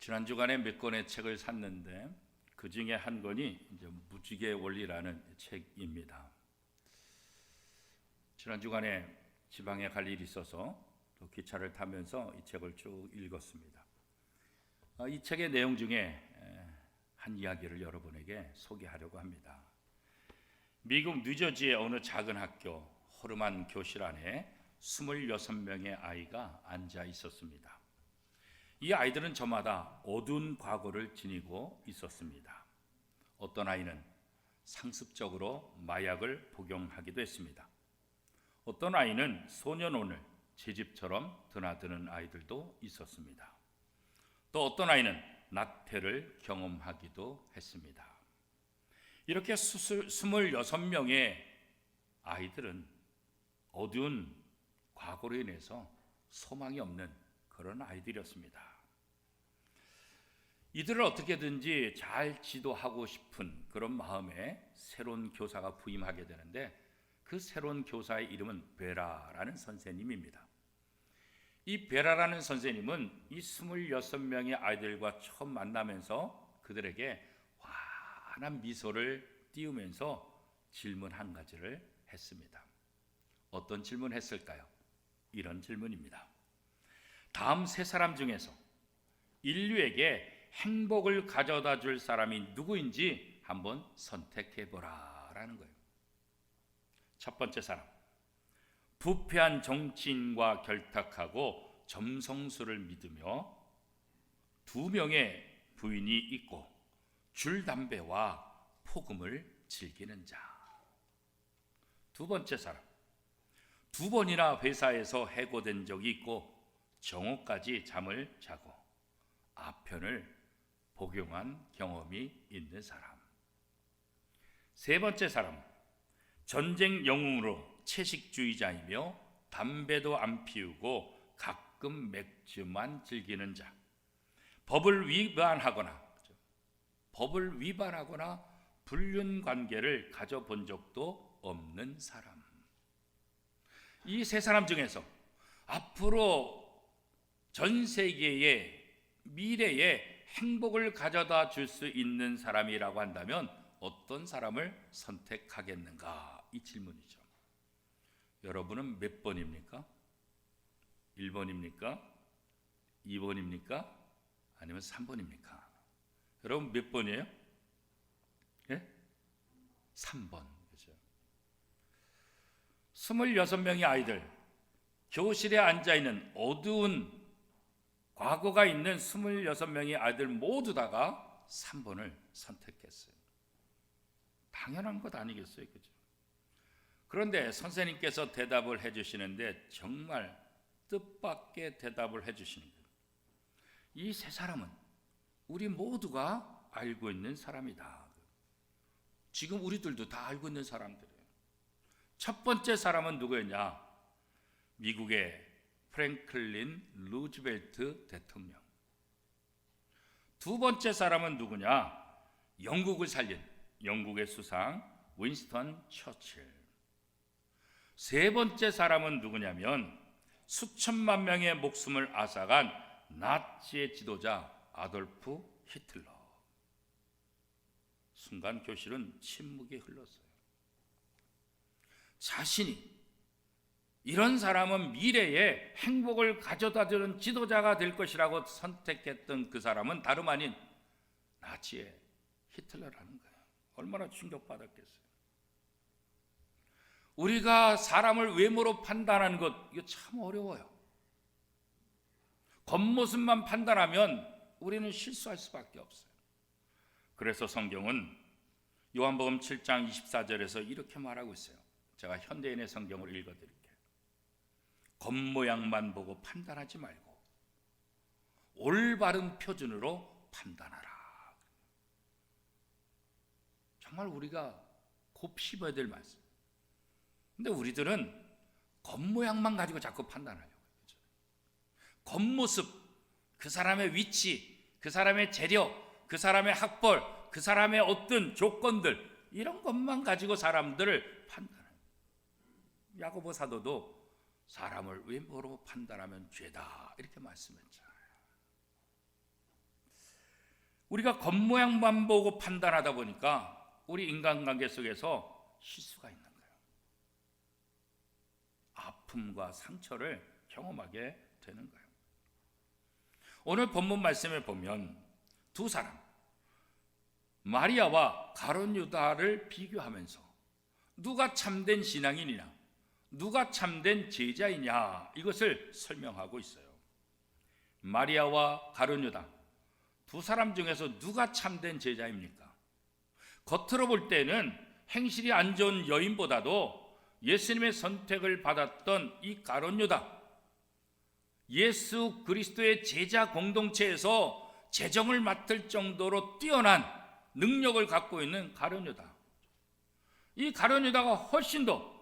지난 주간에 몇 권의 책을 샀는데 그 중에 한 권이 이제 무지개 원리라는 책입니다. 지난 주간에 지방에 갈 일이 있어서 또 기차를 타면서 이 책을 쭉 읽었습니다. 이 책의 내용 중에 한 이야기를 여러분에게 소개하려고 합니다. 미국 뉴저지의 어느 작은 학교 허름한 교실 안에 26명의 아이가 앉아 있었습니다. 이 아이들은 저마다 어두운 과거를 지니고 있었습니다. 어떤 아이는 상습적으로 마약을 복용하기도 했습니다. 어떤 아이는 소년원을 제 집처럼 드나드는 아이들도 있었습니다. 또 어떤 아이는 낙태를 경험하기도 했습니다. 이렇게 26명의 아이들은 어두운 과거로 인해서 소망이 없는 그런 아이들이었습니다. 이들을 어떻게든지 잘 지도하고 싶은 그런 마음에 새로운 교사가 부임하게 되는데 그 새로운 교사의 이름은 베라라는 선생님입니다. 이 베라라는 선생님은 이 26명의 아이들과 처음 만나면서 그들에게 환한 미소를 띄우면서 질문 한 가지를 했습니다. 어떤 질문을 했을까요? 이런 질문입니다. 다음 세 사람 중에서 인류에게 행복을 가져다 줄 사람이 누구인지 한번 선택해보라 라는 거예요. 첫 번째 사람, 부패한 정치인과 결탁하고 점성술을 믿으며 2명의 부인이 있고 줄담배와 폭음을 즐기는 자. 두 번째 사람, 2번이나 회사에서 해고된 적이 있고 정오까지 잠을 자고 아편을 복용한 경험이 있는 사람. 세 번째 사람, 전쟁 영웅으로 채식주의자이며 담배도 안 피우고 가끔 맥주만 즐기는 자. 법을 위반하거나 불륜 관계를 가져본 적도 없는 사람. 이 세 사람 중에서 앞으로 전 세계의 미래에 행복을 가져다 줄 수 있는 사람이라고 한다면 어떤 사람을 선택하겠는가? 이 질문이죠. 여러분은 몇 번입니까? 1번입니까? 2번입니까? 아니면 3번입니까? 여러분 몇 번이에요? 예? 3번. 그죠? 26명의 아이들, 교실에 앉아있는 어두운 과거가 있는 26명의 아이들 모두 다가 3번을 선택했어요. 당연한 것 아니겠어요? 그죠? 그런데 선생님께서 대답을 해주시는데 정말 뜻밖의 대답을 해주시는 거예요. 이 세 사람은 우리 모두가 알고 있는 사람이다. 지금 우리들도 다 알고 있는 사람들이에요. 첫 번째 사람은 누구였냐? 미국의 프랭클린 루즈벨트 대통령. 두 번째 사람은 누구냐? 영국을 살린 영국의 수상 윈스턴 처칠. 세 번째 사람은 누구냐면 수천만 명의 목숨을 앗아간 나치의 지도자 아돌프 히틀러. 순간 교실은 침묵이 흘렀어요. 자신이 이런 사람은 미래에 행복을 가져다주는 지도자가 될 것이라고 선택했던 그 사람은 다름 아닌 나치의 히틀러라는 거예요. 얼마나 충격받았겠어요. 우리가 사람을 외모로 판단하는 것 이거 참 어려워요. 겉모습만 판단하면 우리는 실수할 수밖에 없어요. 그래서 성경은 요한복음 7장 24절에서 이렇게 말하고 있어요. 제가 현대인의 성경을 읽어드릴게요. 겉모양만 보고 판단하지 말고 올바른 표준으로 판단하라. 정말 우리가 곱씹어야 될 말씀. 근데 우리들은 겉모양만 가지고 자꾸 판단하려고 해요. 겉모습, 그 사람의 위치, 그 사람의 재력, 그 사람의 학벌, 그 사람의 어떤 조건들, 이런 것만 가지고 사람들을 판단해요. 야고보 사도도 사람을 외모로 판단하면 죄다 이렇게 말씀했잖아요. 우리가 겉모양만 보고 판단하다 보니까 우리 인간관계 속에서 실수가 있는 거예요. 아픔과 상처를 경험하게 되는 거예요. 오늘 본문 말씀에 보면 두 사람, 마리아와 가룟 유다를 비교하면서 누가 참된 신앙인이냐, 누가 참된 제자이냐, 이것을 설명하고 있어요. 마리아와 가룟 유다, 두 사람 중에서 누가 참된 제자입니까? 겉으로 볼 때는 행실이 안 좋은 여인보다도 예수님의 선택을 받았던 이 가룟 유다, 예수 그리스도의 제자 공동체에서 재정을 맡을 정도로 뛰어난 능력을 갖고 있는 가룟 유다, 이 가룟 유다가 훨씬 더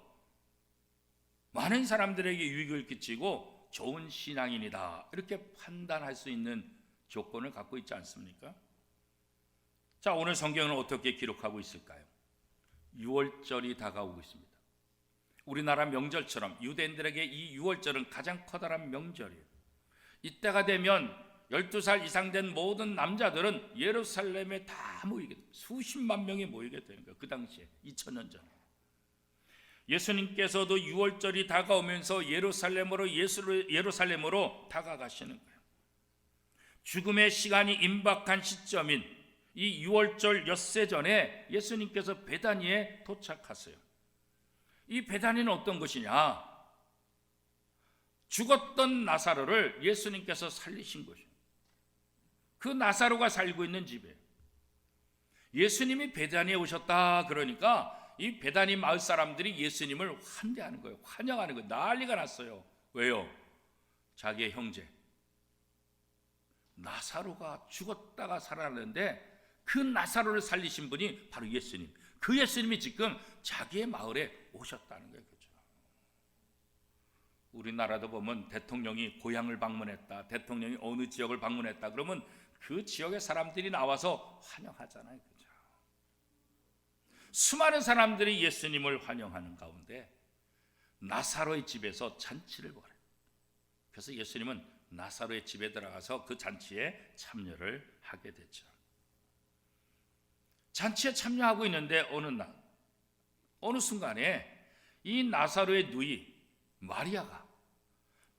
많은 사람들에게 유익을 끼치고 좋은 신앙인이다, 이렇게 판단할 수 있는 조건을 갖고 있지 않습니까? 자, 오늘 성경은 어떻게 기록하고 있을까요? 6월절이 다가오고 있습니다. 우리나라 명절처럼 유대인들에게 이 6월절은 가장 커다란 명절이에요. 이때가 되면 12살 이상 된 모든 남자들은 예루살렘에 다 모이게 됩니다. 수십만 명이 모이게 되는 거예요. 그 당시에 2000년 전에 예수님께서도 6월절이 다가오면서 예루살렘으로 다가가시는 거예요. 죽음의 시간이 임박한 시점인 이 6월절 엿새 전에 예수님께서 베다니에 도착하세요. 이 베다니는 어떤 것이냐? 죽었던 나사로를 예수님께서 살리신 것이에요. 그 나사로가 살고 있는 집에 예수님이 베다니에 오셨다 그러니까 이 베다니 마을 사람들이 예수님을 환대하는 거예요. 환영하는 거예요. 난리가 났어요. 왜요? 자기의 형제 나사로가 죽었다가 살아났는데 그 나사로를 살리신 분이 바로 예수님. 그 예수님이 지금 자기의 마을에 오셨다는 거예요. 그렇죠? 우리나라도 보면 대통령이 고향을 방문했다, 대통령이 어느 지역을 방문했다 그러면 그 지역의 사람들이 나와서 환영하잖아요. 그렇죠? 수많은 사람들이 예수님을 환영하는 가운데 나사로의 집에서 잔치를 벌여요. 그래서 예수님은 나사로의 집에 들어가서 그 잔치에 참여를 하게 됐죠. 잔치에 참여하고 있는데 어느 순간에 이 나사로의 누이 마리아가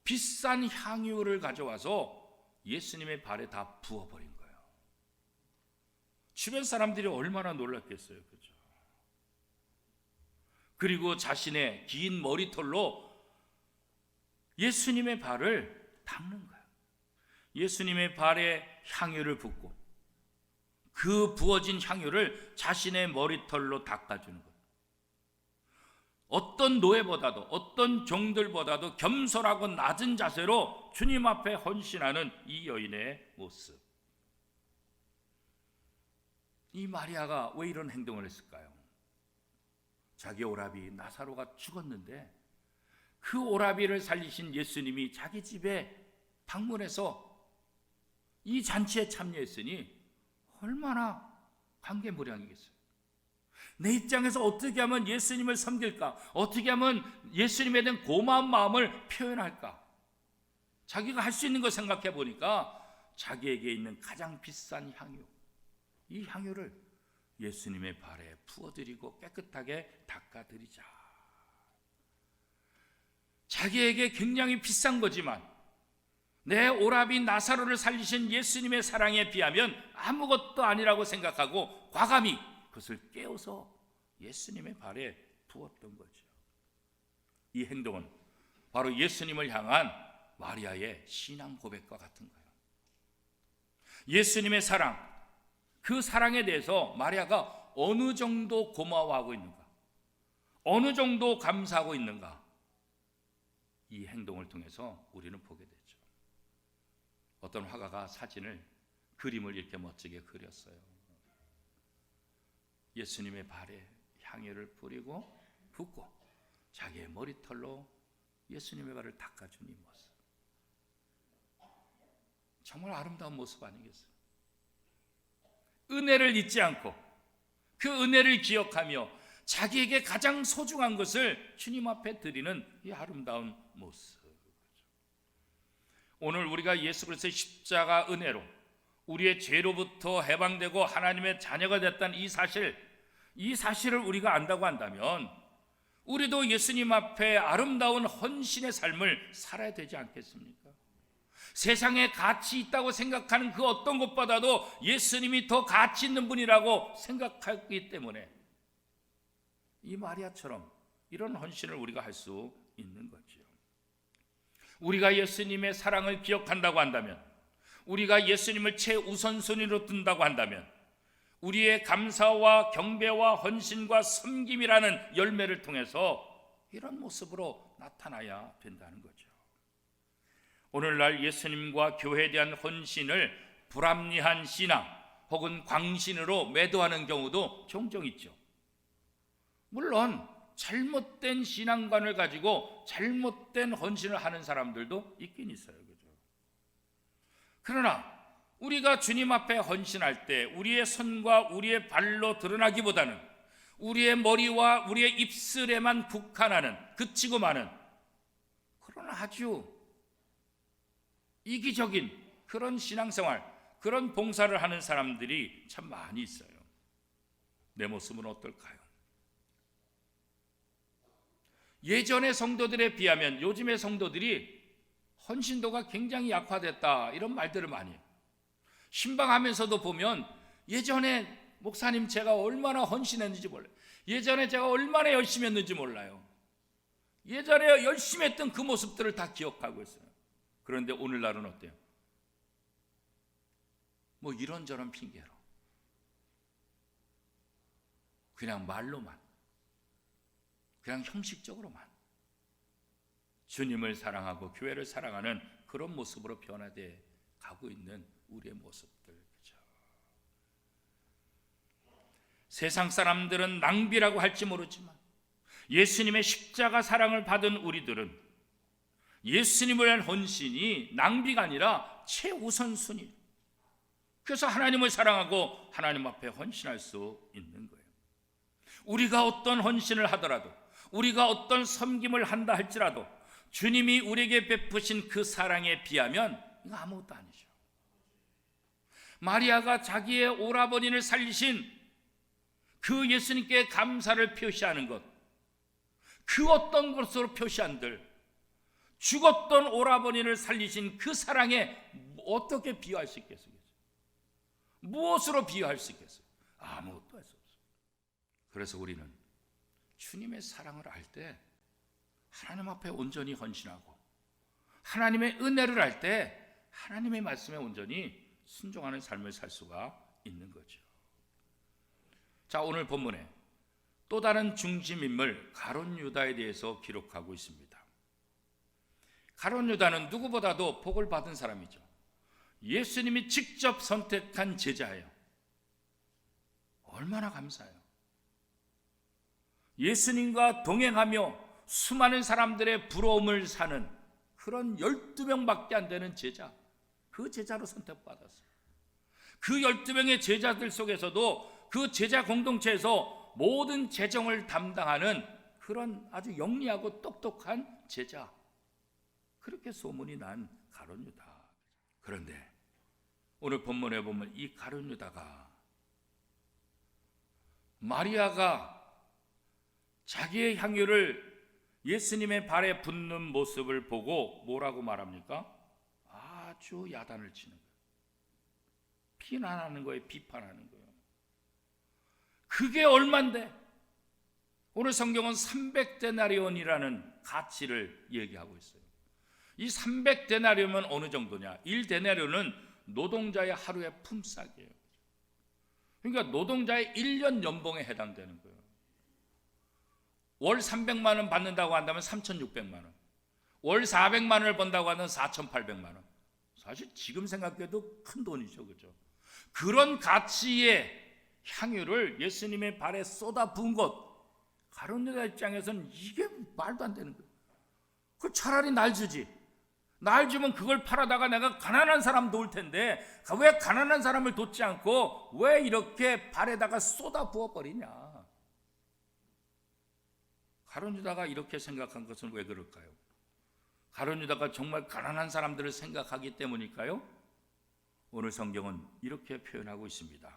비싼 향유를 가져와서 예수님의 발에 다 부어버린 거예요. 주변 사람들이 얼마나 놀랐겠어요. 그렇죠? 그리고 자신의 긴 머리털로 예수님의 발을 닦는 거예요. 예수님의 발에 향유를 붓고 그 부어진 향유를 자신의 머리털로 닦아주는 거예요. 어떤 노예보다도 어떤 종들보다도 겸손하고 낮은 자세로 주님 앞에 헌신하는 이 여인의 모습. 이 마리아가 왜 이런 행동을 했을까요? 자기 오라비 나사로가 죽었는데 그 오라비를 살리신 예수님이 자기 집에 방문해서 이 잔치에 참여했으니 얼마나 관계무량이겠어요. 내 입장에서 어떻게 하면 예수님을 섬길까? 어떻게 하면 예수님에 대한 고마운 마음을 표현할까? 자기가 할 수 있는 걸 생각해 보니까 자기에게 있는 가장 비싼 향유, 이 향유를 예수님의 발에 부어드리고 깨끗하게 닦아드리자. 자기에게 굉장히 비싼 거지만 내 오라비 나사로를 살리신 예수님의 사랑에 비하면 아무것도 아니라고 생각하고 과감히 그것을 깨워서 예수님의 발에 부었던 거죠. 이 행동은 바로 예수님을 향한 마리아의 신앙 고백과 같은 거예요. 예수님의 사랑, 그 사랑에 대해서 마리아가 어느 정도 고마워하고 있는가, 어느 정도 감사하고 있는가, 이 행동을 통해서 우리는 보게 되죠. 어떤 화가가 그림을 이렇게 멋지게 그렸어요. 예수님의 발에 향유를 뿌리고 붓고 자기의 머리털로 예수님의 발을 닦아준 이 모습, 정말 아름다운 모습 아니겠어요? 은혜를 잊지 않고 그 은혜를 기억하며 자기에게 가장 소중한 것을 주님 앞에 드리는 이 아름다운 모습. 오늘 우리가 예수 그리스도의 십자가 은혜로 우리의 죄로부터 해방되고 하나님의 자녀가 됐다는 이 사실을 우리가 안다고 한다면 우리도 예수님 앞에 아름다운 헌신의 삶을 살아야 되지 않겠습니까? 세상에 가치 있다고 생각하는 그 어떤 것보다도 예수님이 더 가치 있는 분이라고 생각하기 때문에 이 마리아처럼 이런 헌신을 우리가 할 수 있는 거죠. 우리가 예수님의 사랑을 기억한다고 한다면, 우리가 예수님을 최우선순위로 둔다고 한다면 우리의 감사와 경배와 헌신과 섬김이라는 열매를 통해서 이런 모습으로 나타나야 된다는 거죠. 오늘날 예수님과 교회에 대한 헌신을 불합리한 신앙 혹은 광신으로 매도하는 경우도 종종 있죠. 물론 잘못된 신앙관을 가지고 잘못된 헌신을 하는 사람들도 있긴 있어요. 그죠? 그러나 우리가 주님 앞에 헌신할 때 우리의 손과 우리의 발로 드러나기보다는 우리의 머리와 우리의 입술에만 그치고 마는 그런 아주 이기적인 그런 신앙생활, 그런 봉사를 하는 사람들이 참 많이 있어요. 내 모습은 어떨까요? 예전의 성도들에 비하면 요즘의 성도들이 헌신도가 굉장히 약화됐다, 이런 말들을 많이 해요. 신방하면서도 보면 예전에 목사님 제가 얼마나 헌신했는지 몰라요. 예전에 제가 얼마나 열심히 했는지 몰라요. 예전에 열심히 했던 그 모습들을 다 기억하고 있어요. 그런데 오늘날은 어때요? 뭐 이런저런 핑계로 그냥 말로만, 그냥 형식적으로만 주님을 사랑하고 교회를 사랑하는 그런 모습으로 변화돼 가고 있는 우리의 모습들. 그렇죠? 세상 사람들은 낭비라고 할지 모르지만 예수님의 십자가 사랑을 받은 우리들은 예수님을 위한 헌신이 낭비가 아니라 최우선순위. 그래서 하나님을 사랑하고 하나님 앞에 헌신할 수 있는 거예요. 우리가 어떤 헌신을 하더라도, 우리가 어떤 섬김을 한다 할지라도 주님이 우리에게 베푸신 그 사랑에 비하면 이거 아무것도 아니죠. 마리아가 자기의 오라버니를 살리신 그 예수님께 감사를 표시하는 것, 그 어떤 것으로 표시한들 죽었던 오라버니를 살리신 그 사랑에 어떻게 비유할 수 있겠어요? 무엇으로 비유할 수 있겠어요? 아무것도 할 수 없어요. 그래서 우리는 주님의 사랑을 알 때 하나님 앞에 온전히 헌신하고 하나님의 은혜를 알 때 하나님의 말씀에 온전히 순종하는 삶을 살 수가 있는 거죠. 자, 오늘 본문에 또 다른 중심 인물 가룟 유다에 대해서 기록하고 있습니다. 가룟 유다는 누구보다도 복을 받은 사람이죠. 예수님이 직접 선택한 제자예요. 얼마나 감사해요. 예수님과 동행하며 수많은 사람들의 부러움을 사는 그런 12명밖에 안 되는 제자, 그 제자로 선택받았어요. 그 12명의 제자들 속에서도 그 제자 공동체에서 모든 재정을 담당하는 그런 아주 영리하고 똑똑한 제자, 그렇게 소문이 난 가룟 유다. 그런데 오늘 본문에 보면 이 가룟 유다가 마리아가 자기의 향유를 예수님의 발에 붓는 모습을 보고 뭐라고 말합니까? 아주 야단을 치는 거예요. 비난하는 거예요. 비판하는 거예요. 그게 얼만데? 오늘 성경은 300데나리온이라는 가치를 얘기하고 있어요. 이 300데나리온은 어느 정도냐? 1데나리온은 노동자의 하루의 품삯이에요. 그러니까 노동자의 1년 연봉에 해당되는 거예요. 월 300만 원 받는다고 한다면 3,600만 원, 월 400만 원을 번다고 하면 4,800만 원. 사실 지금 생각해도 큰 돈이죠. 그렇죠? 그런 가치의 향유를 예수님의 발에 쏟아 부은 것, 가룟 유다 입장에서는 이게 말도 안 되는 거예요. 그 차라리 날 주지. 날 주면 그걸 팔아다가 내가 가난한 사람 도울 텐데 왜 가난한 사람을 돕지 않고 왜 이렇게 발에다가 쏟아 부어버리냐. 가룟 유다가 이렇게 생각한 것은 왜 그럴까요? 가룟 유다가 정말 가난한 사람들을 생각하기 때문일까요? 오늘 성경은 이렇게 표현하고 있습니다.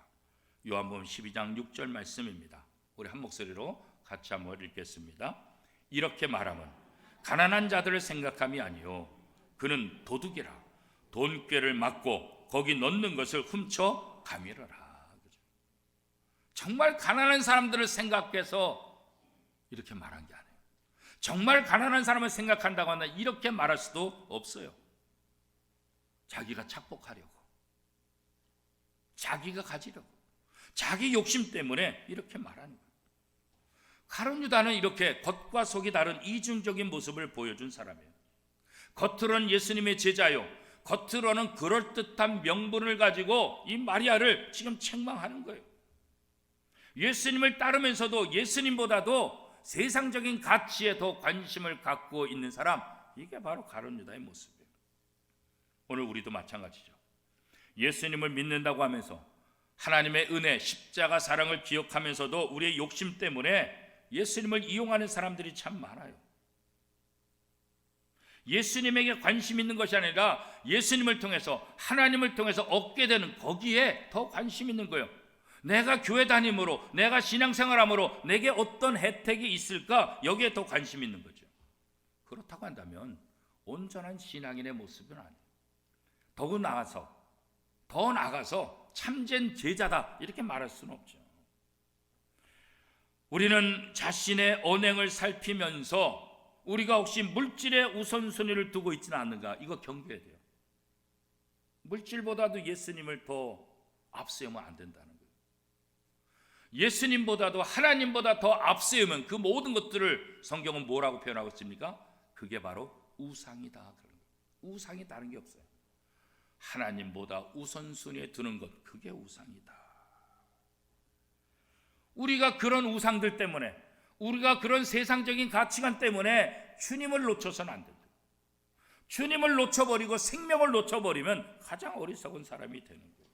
요한복음 12장 6절 말씀입니다. 우리 한 목소리로 같이 한번 읽겠습니다. 이렇게 말하면 가난한 자들을 생각함이 아니요 그는 도둑이라 돈꾀를 맞고 거기 넣는 것을 훔쳐 가밀어라. 정말 가난한 사람들을 생각해서 이렇게 말한 게 아니에요. 정말 가난한 사람을 생각한다고 하면 이렇게 말할 수도 없어요. 자기가 착복하려고, 자기가 가지려고, 자기 욕심 때문에 이렇게 말하는 거예요. 가룟 유다는 이렇게 겉과 속이 다른 이중적인 모습을 보여준 사람이에요. 겉으로는 예수님의 제자요, 겉으로는 그럴듯한 명분을 가지고 이 마리아를 지금 책망하는 거예요. 예수님을 따르면서도 예수님보다도 세상적인 가치에 더 관심을 갖고 있는 사람, 이게 바로 가룟 유다의 모습이에요. 오늘 우리도 마찬가지죠. 예수님을 믿는다고 하면서 하나님의 은혜, 십자가 사랑을 기억하면서도 우리의 욕심 때문에 예수님을 이용하는 사람들이 참 많아요. 예수님에게 관심 있는 것이 아니라 예수님을 통해서, 하나님을 통해서 얻게 되는 거기에 더 관심 있는 거예요. 내가 교회 다님으로, 내가 신앙생활함으로 내게 어떤 혜택이 있을까, 여기에 더 관심 있는 거죠. 그렇다고 한다면 온전한 신앙인의 모습은 아니에요. 더 나아가서 참된 제자다 이렇게 말할 수는 없죠. 우리는 자신의 언행을 살피면서 우리가 혹시 물질의 우선순위를 두고 있지는 않는가, 이거 경계해야 돼요. 물질보다도 예수님을 더 앞세우면 안 된다는 거예요. 예수님보다도 하나님보다 더 앞세우면 그 모든 것들을 성경은 뭐라고 표현하고 있습니까? 그게 바로 우상이다. 그런 거예요. 우상이 다른 게 없어요. 하나님보다 우선순위에 두는 것, 그게 우상이다. 우리가 그런 우상들 때문에, 우리가 그런 세상적인 가치관 때문에 주님을 놓쳐서는 안 된다. 주님을 놓쳐버리고 생명을 놓쳐버리면 가장 어리석은 사람이 되는 거예요.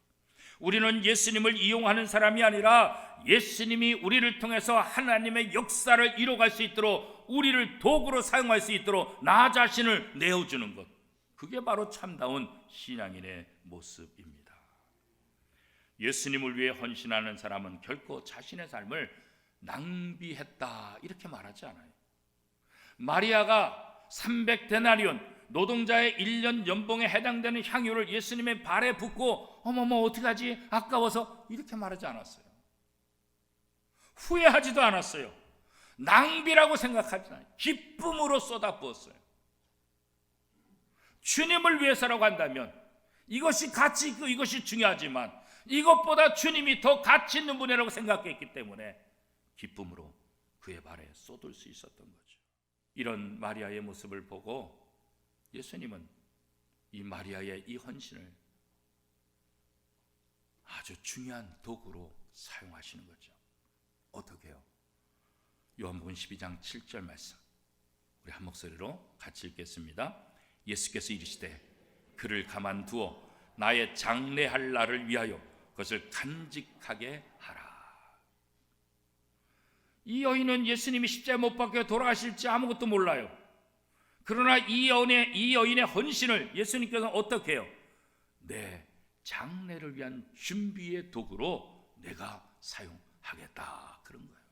우리는 예수님을 이용하는 사람이 아니라 예수님이 우리를 통해서 하나님의 역사를 이뤄갈 수 있도록, 우리를 도구로 사용할 수 있도록 나 자신을 내어주는 것, 그게 바로 참다운 신앙인의 모습입니다. 예수님을 위해 헌신하는 사람은 결코 자신의 삶을 낭비했다 이렇게 말하지 않아요. 마리아가 300데나리온, 노동자의 1년 연봉에 해당되는 향유를 예수님의 발에 붓고 어머머 어떡하지 아까워서 이렇게 말하지 않았어요. 후회하지도 않았어요. 낭비라고 생각하지 않아요. 기쁨으로 쏟아부었어요. 주님을 위해서라고 한다면 이것이 가치 있고 이것이 중요하지만 이것보다 주님이 더 가치 있는 분이라고 생각했기 때문에 기쁨으로 그의 발에 쏟을 수 있었던 거죠. 이런 마리아의 모습을 보고 예수님은 이 마리아의 이 헌신을 아주 중요한 도구로 사용하시는 거죠. 어떻게 해요? 요한복음 12장 7절 말씀, 우리 한 목소리로 같이 읽겠습니다. 예수께서 이르시되 그를 가만두어 나의 장례할 날을 위하여 그것을 간직하게 하라. 이 여인은 예수님이 십자가에 못 박혀 돌아가실지 아무것도 몰라요. 그러나 이 여인의 헌신을 예수님께서는 어떻게 해요? 내 장례를 위한 준비의 도구로 내가 사용하겠다, 그런 거예요.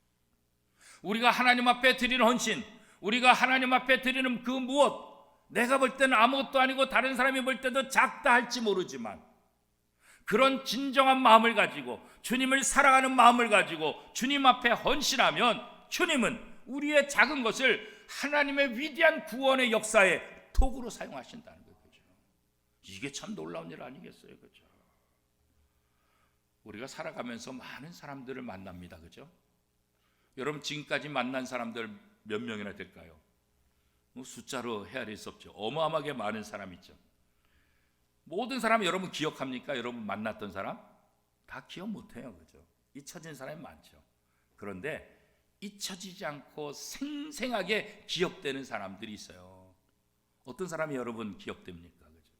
우리가 하나님 앞에 드리는 헌신, 우리가 하나님 앞에 드리는 그 무엇, 내가 볼 때는 아무것도 아니고 다른 사람이 볼 때도 작다 할지 모르지만 그런 진정한 마음을 가지고 주님을 사랑하는 마음을 가지고 주님 앞에 헌신하면 주님은 우리의 작은 것을 하나님의 위대한 구원의 역사에 도구로 사용하신다는 거죠. 이게 참 놀라운 일 아니겠어요? 그죠? 우리가 살아가면서 많은 사람들을 만납니다. 그죠? 여러분 지금까지 만난 사람들 몇 명이나 될까요? 숫자로 헤아릴 수 없죠. 어마어마하게 많은 사람 있죠. 모든 사람 여러분 기억합니까? 여러분 만났던 사람? 다 기억 못해요. 그죠? 잊혀진 사람이 많죠. 그런데 잊혀지지 않고 생생하게 기억되는 사람들이 있어요. 어떤 사람이 여러분 기억됩니까? 그죠?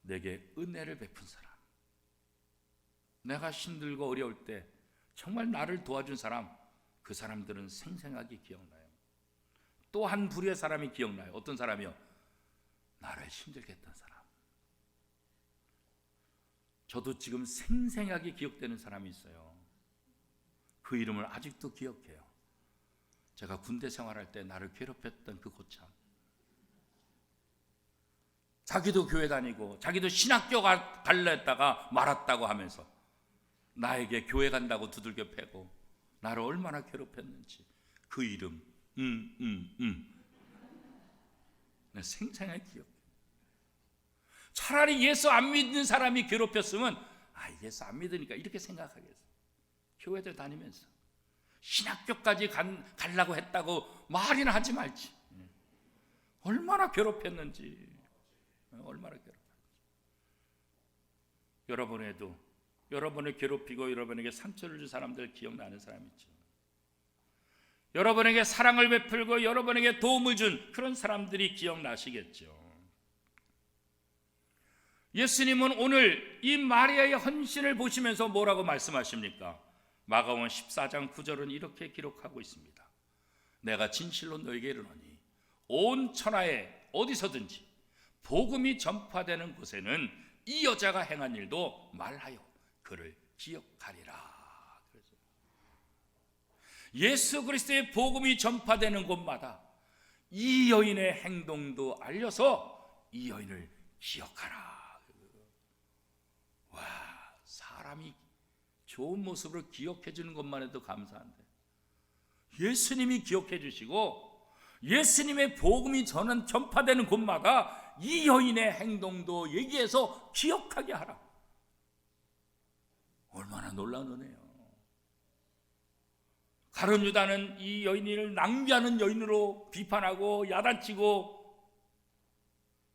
내게 은혜를 베푼 사람, 내가 힘들고 어려울 때 정말 나를 도와준 사람, 그 사람들은 생생하게 기억나요. 또 한 부류의 사람이 기억나요. 어떤 사람이요? 나를 힘들게 했던 사람, 저도 지금 생생하게 기억되는 사람이 있어요. 그 이름을 아직도 기억해요. 제가 군대 생활할 때 나를 괴롭혔던 그 고참. 자기도 교회 다니고 자기도 신학교 갈려 했다가 말았다고 하면서 나에게 교회 간다고 두들겨 패고 나를 얼마나 괴롭혔는지 그 이름 생생하게 기억해요. 차라리 예수 안 믿는 사람이 괴롭혔으면 예수 안 믿으니까 이렇게 생각하겠어. 교회들 다니면서 신학교까지 가려고 했다고 말이나 하지 말지. 얼마나 괴롭혔는지. 얼마나 괴롭혔는지. 여러분에도 여러분을 괴롭히고 여러분에게 상처를 준 사람들 기억나는 사람 있죠. 여러분에게 사랑을 베풀고 여러분에게 도움을 준 그런 사람들이 기억나시겠죠. 예수님은 오늘 이 마리아의 헌신을 보시면서 뭐라고 말씀하십니까? 마가복음 14장 9절은 이렇게 기록하고 있습니다. 내가 진실로 너에게 이르노니 온 천하에 어디서든지 복음이 전파되는 곳에는 이 여자가 행한 일도 말하여 그를 기억하리라. 예수 그리스도의 복음이 전파되는 곳마다 이 여인의 행동도 알려서 이 여인을 기억하라. 와, 사람이 좋은 모습으로 기억해 주는 것만 해도 감사한데 예수님이 기억해 주시고 예수님의 복음이 전파되는 곳마다 이 여인의 행동도 얘기해서 기억하게 하라. 얼마나 놀라운 은혜요. 가룟 유다는 이 여인을 낭비하는 여인으로 비판하고 야단치고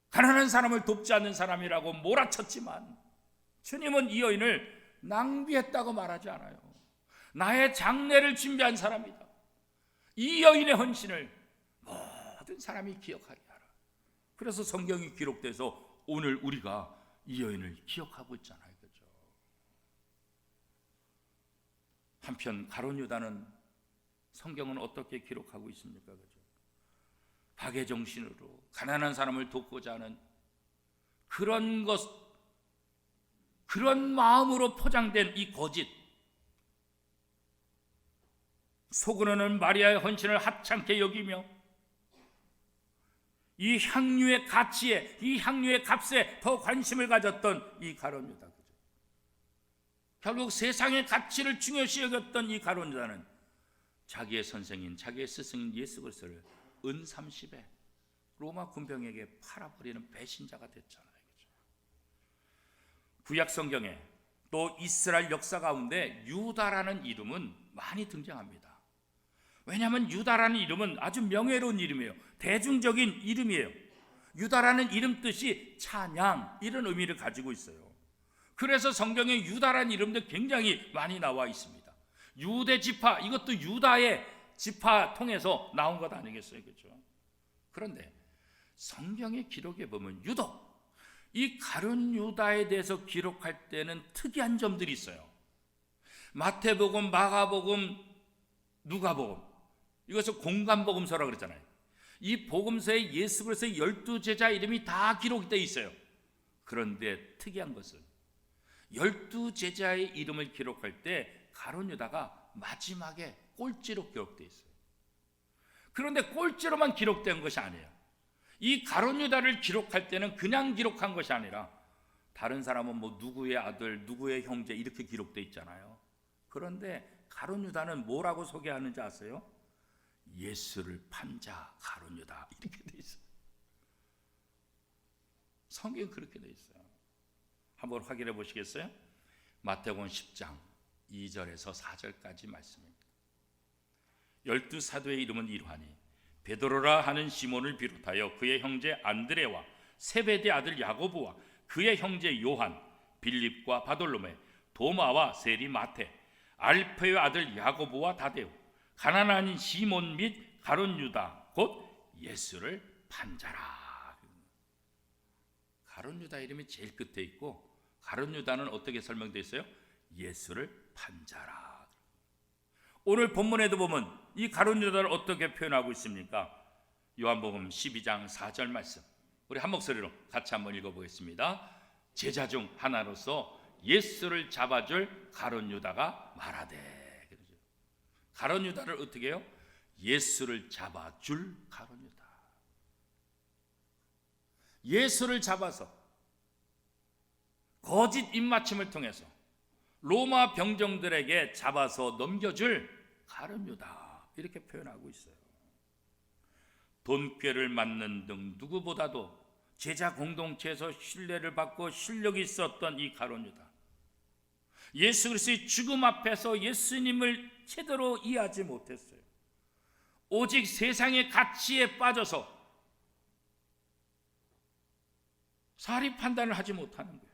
가난한 사람을 돕지 않는 사람이라고 몰아쳤지만 주님은 이 여인을 낭비했다고 말하지 않아요. 나의 장례를 준비한 사람이다. 이 여인의 헌신을 모든 사람이 기억하게 하라. 그래서 성경이 기록돼서 오늘 우리가 이 여인을 기억하고 있잖아요. 그렇죠? 한편 가룟 유다는 성경은 어떻게 기록하고 있습니까? 그렇죠? 박애 정신으로 가난한 사람을 돕고자 하는 그런 마음으로 포장된 이 거짓, 속으로는 마리아의 헌신을 하찮게 여기며 이 향유의 가치에, 이 향유의 값에 더 관심을 가졌던 이 가룟 유다. 결국 세상의 가치를 중요시 여겼던 이 가룟 유다는 자기의 선생인, 자기의 스승인 예수 그리스도를 은 30에 로마 군병에게 팔아버리는 배신자가 됐잖아요. 구약 성경에 또 이스라엘 역사 가운데 유다라는 이름은 많이 등장합니다. 왜냐하면 유다라는 이름은 아주 명예로운 이름이에요. 대중적인 이름이에요. 유다라는 이름 뜻이 찬양, 이런 의미를 가지고 있어요. 그래서 성경에 유다라는 이름도 굉장히 많이 나와 있습니다. 유대 지파, 이것도 유다의 지파 통해서 나온 것 아니겠어요? 그렇죠? 그런데 성경의 기록에 보면 유독 이 가룟 유다에 대해서 기록할 때는 특이한 점들이 있어요. 마태복음, 마가복음, 누가복음, 이것을 공간복음서라고 그랬잖아요. 이 복음서에 예수 그리스도의 12제자 이름이 다 기록되어 있어요. 그런데 특이한 것은 12제자의 이름을 기록할 때 가룟 유다가 마지막에 꼴찌로 기록되어 있어요. 그런데 꼴찌로만 기록된 것이 아니에요. 이 가룟 유다를 기록할 때는 그냥 기록한 것이 아니라 다른 사람은 뭐 누구의 아들, 누구의 형제 이렇게 기록되어 있잖아요. 그런데 가룟 유다는 뭐라고 소개하는지 아세요? 예수를 판 자 가룟 유다, 이렇게 돼 있어요. 성경은 그렇게 돼 있어요. 한번 확인해 보시겠어요? 마태복음 10장 2절에서 4절까지 말씀입니다. 12사도의 이름은 이러하니 베드로라 하는 시몬을 비롯하여 그의 형제 안드레와 세베대 아들 야고보와 그의 형제 요한, 빌립과 바돌로메, 도마와 세리 마테, 알페의 아들 야고보와 다데오, 가나안인 시몬 및 가룟 유다 곧 예수를 판 자라. 가룟 유다 이름이 제일 끝에 있고 가룟 유다는 어떻게 설명되어 있어요? 예수를 판 자라. 오늘 본문에도 보면 이 가룟 유다를 어떻게 표현하고 있습니까? 요한복음 12장 4절 말씀, 우리 한 목소리로 같이 한번 읽어보겠습니다. 제자 중 하나로서 예수를 잡아줄 가룟 유다가 말하되. 그러죠. 가룟 유다를 어떻게 해요? 예수를 잡아줄 가룟 유다. 예수를 잡아서 거짓 입맞춤을 통해서 로마 병정들에게 잡아서 넘겨줄 가룟 유다, 이렇게 표현하고 있어요. 돈꾀를 맞는 등 누구보다도 제자 공동체에서 신뢰를 받고 실력이 있었던 이 가룟 유다, 예수 그리스도의 죽음 앞에서 예수님을 제대로 이해하지 못했어요. 오직 세상의 가치에 빠져서 사리 판단을 하지 못하는 거예요.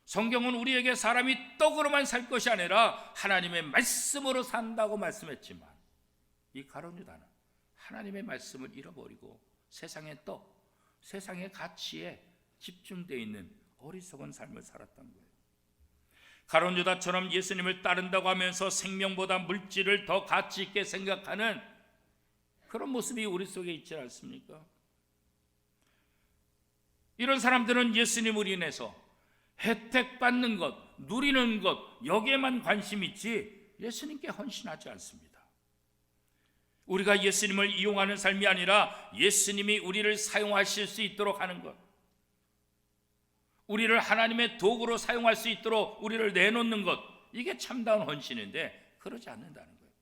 성경은 우리에게 사람이 떡으로만 살 것이 아니라 하나님의 말씀으로 산다고 말씀했지만, 이 가룟 유다는 하나님의 말씀을 잃어버리고 세상의 떡, 세상의 가치에 집중되어 있는 어리석은 삶을 살았던 거예요. 가룟 유다처럼 예수님을 따른다고 하면서 생명보다 물질을 더 가치 있게 생각하는 그런 모습이 우리 속에 있지 않습니까? 이런 사람들은 예수님을 인해서 혜택 받는 것, 누리는 것, 여기에만 관심 있지 예수님께 헌신하지 않습니다. 우리가 예수님을 이용하는 삶이 아니라 예수님이 우리를 사용하실 수 있도록 하는 것, 우리를 하나님의 도구로 사용할 수 있도록 우리를 내놓는 것, 이게 참다운 헌신인데 그러지 않는다는 거예요.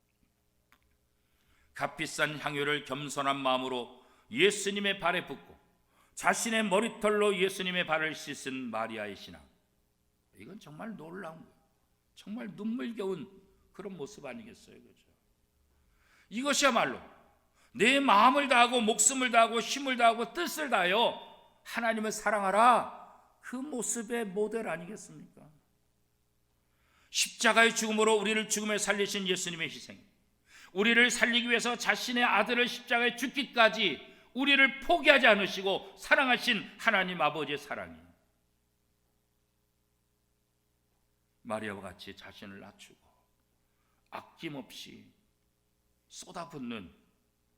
값비싼 향유를 겸손한 마음으로 예수님의 발에 붓고 자신의 머리털로 예수님의 발을 씻은 마리아의 신앙, 이건 정말 놀라운 거예요. 정말 눈물겨운 그런 모습 아니겠어요? 그렇죠? 이것이야말로 내 마음을 다하고 목숨을 다하고 힘을 다하고 뜻을 다하여 하나님을 사랑하라, 그 모습의 모델 아니겠습니까? 십자가의 죽음으로 우리를 죽음에 살리신 예수님의 희생, 우리를 살리기 위해서 자신의 아들을 십자가에 죽기까지 우리를 포기하지 않으시고 사랑하신 하나님 아버지의 사랑이 마리아와 같이 자신을 낮추고 아낌없이 쏟아붓는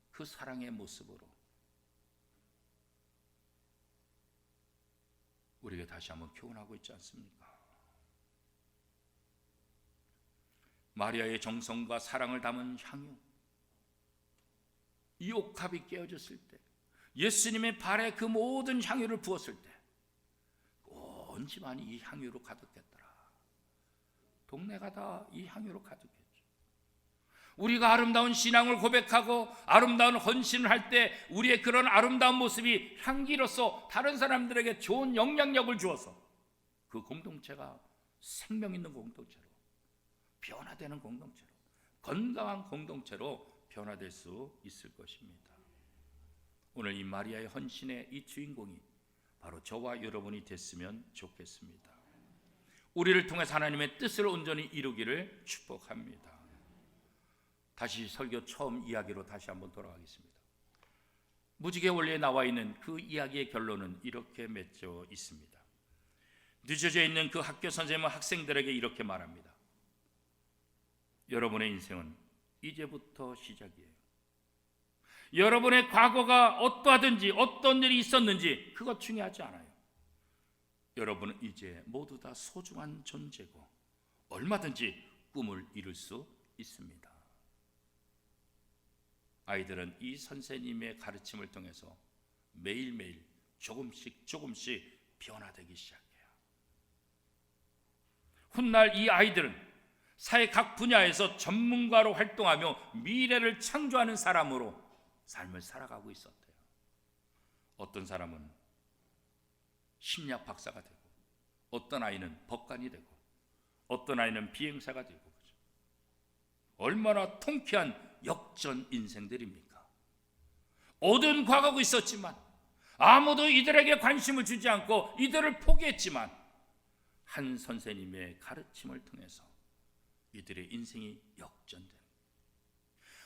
그 사랑의 모습으로 우리에게 다시 한번 교훈하고 있지 않습니까? 마리아의 정성과 사랑을 담은 향유, 이 옥합이 깨어졌을 때, 예수님의 발에 그 모든 향유를 부었을 때 온 집안이 이 향유로 가득했더라. 동네가 다 이 향유로 가득했죠. 우리가 아름다운 신앙을 고백하고 아름다운 헌신을 할 때 우리의 그런 아름다운 모습이 향기로서 다른 사람들에게 좋은 영향력을 주어서 그 공동체가 생명 있는 공동체로, 변화되는 공동체로, 건강한 공동체로 변화될 수 있을 것입니다. 오늘 이 마리아의 헌신의 이 주인공이 바로 저와 여러분이 됐으면 좋겠습니다. 우리를 통해서 하나님의 뜻을 온전히 이루기를 축복합니다. 다시 설교 처음 이야기로 다시 한번 돌아가겠습니다. 무지개 원리에 나와 있는 그 이야기의 결론은 이렇게 맺혀 있습니다. 늦어져 있는 그 학교 선생님은 학생들에게 이렇게 말합니다. 여러분의 인생은 이제부터 시작이에요. 여러분의 과거가 어떠하든지 어떤 일이 있었는지 그것 중요하지 않아요. 여러분은 이제 모두 다 소중한 존재고 얼마든지 꿈을 이룰 수 있습니다. 아이들은 이 선생님의 가르침을 통해서 매일매일 조금씩 변화되기 시작해요. 훗날 이 아이들은 사회 각 분야에서 전문가로 활동하며 미래를 창조하는 사람으로 삶을 살아가고 있었대요. 어떤 사람은 심리학 박사가 되고, 어떤 아이는 법관이 되고, 어떤 아이는 비행사가 되고, 그렇죠? 얼마나 통쾌한 역전 인생들입니까? 어두운 과거가 있었지만 아무도 이들에게 관심을 주지 않고 이들을 포기했지만 한 선생님의 가르침을 통해서 이들의 인생이 역전된,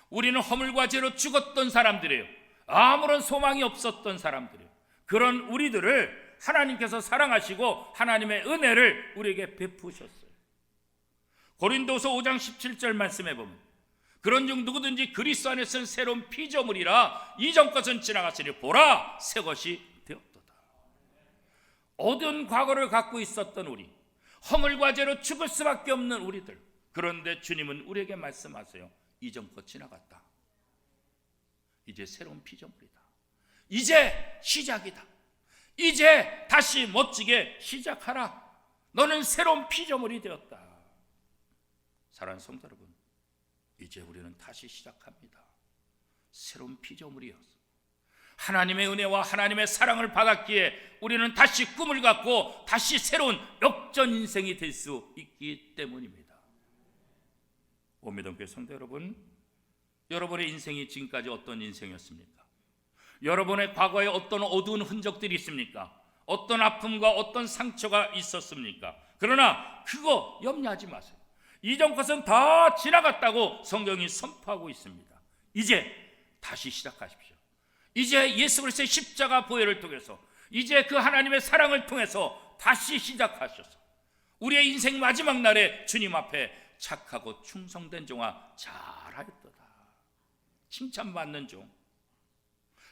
우리는 허물과 죄로 죽었던 사람들이에요. 아무런 소망이 없었던 사람들이에요. 그런 우리들을 하나님께서 사랑하시고 하나님의 은혜를 우리에게 베푸셨어요. 고린도서 5장 17절 말씀해 보면 그런즉 누구든지 그리스도 안에 쓴 새로운 피조물이라 이전 것은 지나갔으니 보라 새 것이 되었도다. 어두운 과거를 갖고 있었던 우리, 허물과 죄로 죽을 수밖에 없는 우리들. 그런데 주님은 우리에게 말씀하세요. 이전 것 지나갔다. 이제 새로운 피조물이다. 이제 시작이다. 이제 다시 멋지게 시작하라. 너는 새로운 피조물이 되었다. 사랑하는 성도 여러분, 이제 우리는 다시 시작합니다. 새로운 피조물이었어. 하나님의 은혜와 하나님의 사랑을 받았기에 우리는 다시 꿈을 갖고 다시 새로운 역전 인생이 될 수 있기 때문입니다. 오미동교회 성도 여러분, 여러분의 인생이 지금까지 어떤 인생이었습니까? 여러분의 과거에 어떤 어두운 흔적들이 있습니까? 어떤 아픔과 어떤 상처가 있었습니까? 그러나 그거 염려하지 마세요. 이전 것은 다 지나갔다고 성경이 선포하고 있습니다. 이제 다시 시작하십시오. 이제 예수 그리스도의 십자가 보혈을 통해서, 이제 그 하나님의 사랑을 통해서 다시 시작하셔서 우리의 인생 마지막 날에 주님 앞에 착하고 충성된 종아 잘하였도다. 칭찬받는 종,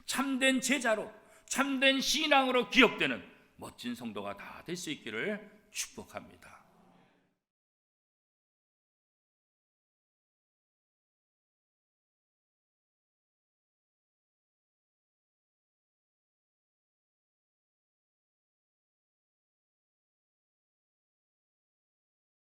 참된 제자로, 참된 신앙으로 기억되는 멋진 성도가 다 될 수 있기를 축복합니다.